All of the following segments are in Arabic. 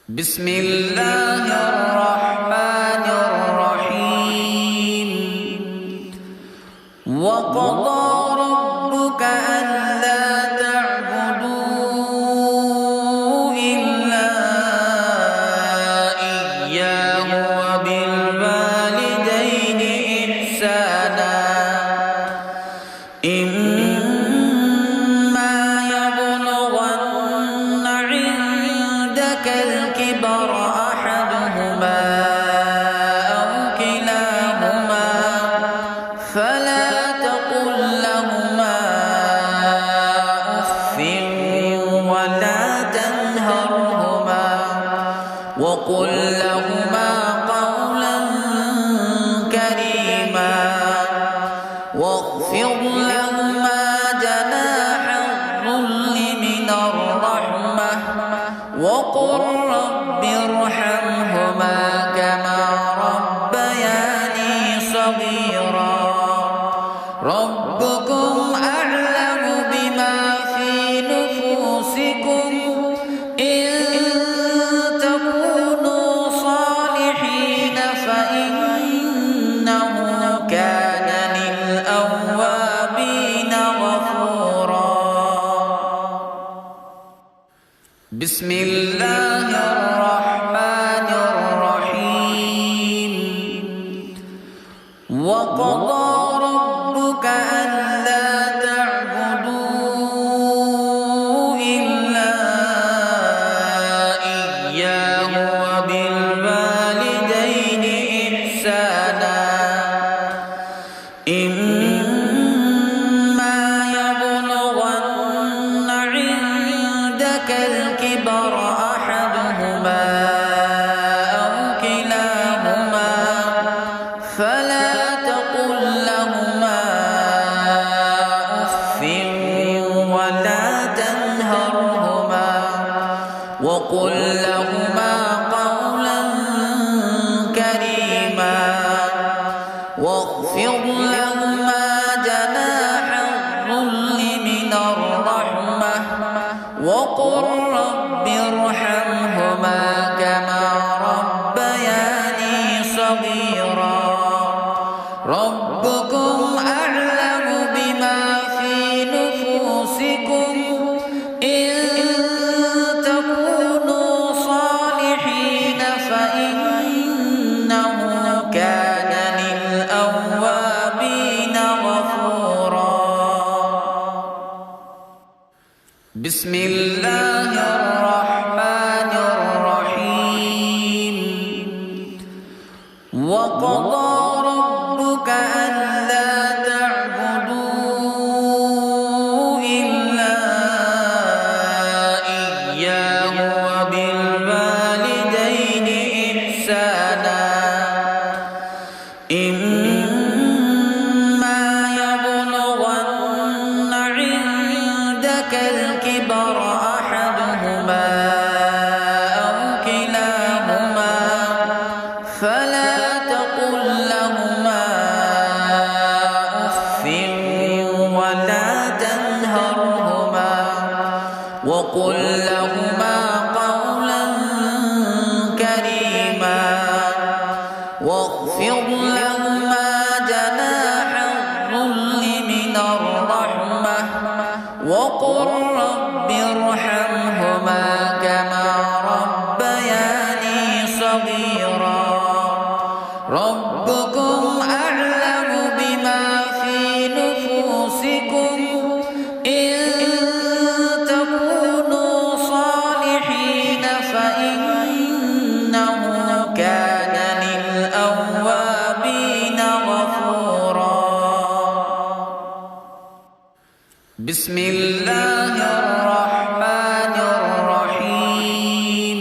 بسم الله الرحمن الرحيم وقضى ربك ألا تعبدوا إلا إياه وبالوالدين إحسانا إما يبلغن عندك الكبر أحدهما أو كلاهما فلا تقل لهما أف ولا تنهرهما وقل لهما قولا كريما واخفض لهما جناح الذل من الرحمة وقل رب ارحمهما كما ربياني صغيرا ربكم أعلم بما في نفوسكم إن تكونوا صالحين فإنه كان للأوابين غفورا. بسم الله الرحمن الرحيم وقضى ربك ألا تعبدوا إلا إياه وبالوالدين إحسانا إما يبلغن عندك الكبر أحدهما أو كلاهما فلا تقل لهما أف ولا تنهرهما وقل لهما قولا كريما واخفض لهما جناح الذل من الرحمة وقل رب ارحمهما كما ربياني صغيرا ربكم أعلم بما في نفوسكم إن تكونوا صالحين فإنه كان للأوابين غفورا. بسم الله الرحمن الرحيم وقضى ربك ألا تعبدوا إلا إياه وبالوالدين إحسانا إما يبلغن عندك الكبر أحدهما أو كلاهما فلا تقل لهما أف ولا تنهرهما وقل لهما قولا كريما واخفض لهما جناح الذل من الرحمة وقل رب ارحمهما كما ربياني صغيرا ربكم أعلم بما في نفوسكم إن تكونوا صالحين فإنه كان للأوابين غفورا. بسم الله الرحمن الرحيم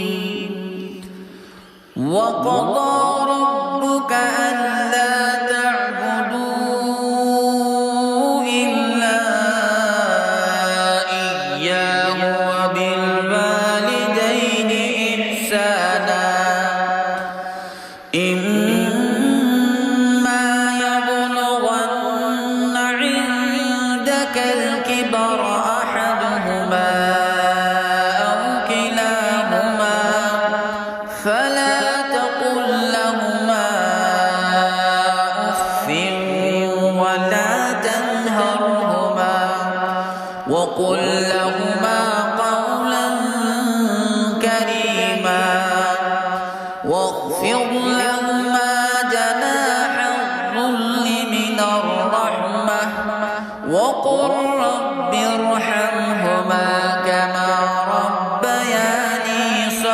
وقضى ربك ألا تعبدوا إلا إياه وبالوالدين إحسانا إما يبلغن عندك الكبر أحدهما أو كلاهما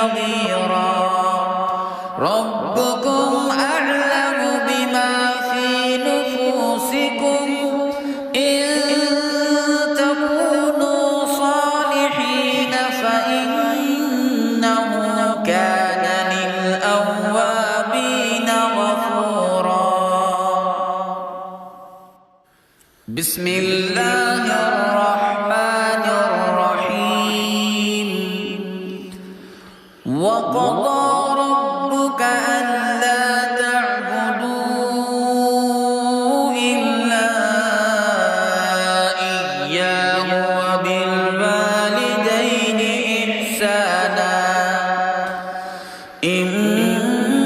صغيرا ربكم أعلم بما في نفوسكم إن تكونوا صالحين فإنه كان للأوابين غفورا. بسم الله الرحمن الرحيم. وقضى ربك ألا تعبدوا إلا إياه وبالوالدين إحسانا إما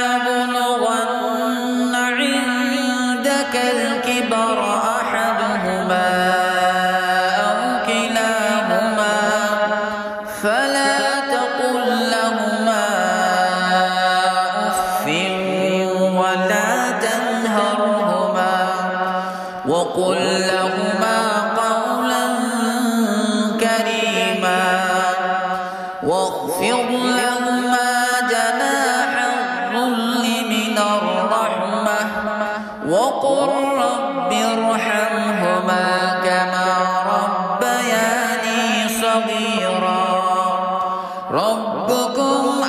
يبلغن عندك الكبر أحدهما أو كلاهما فلا تقل لهما أف ولا تنهرهما وقل لهما قولا كريما واخفض لهما جناح الذل من الرحمة وقل رب ارحمهما كما ربياني صغيرا. ربكم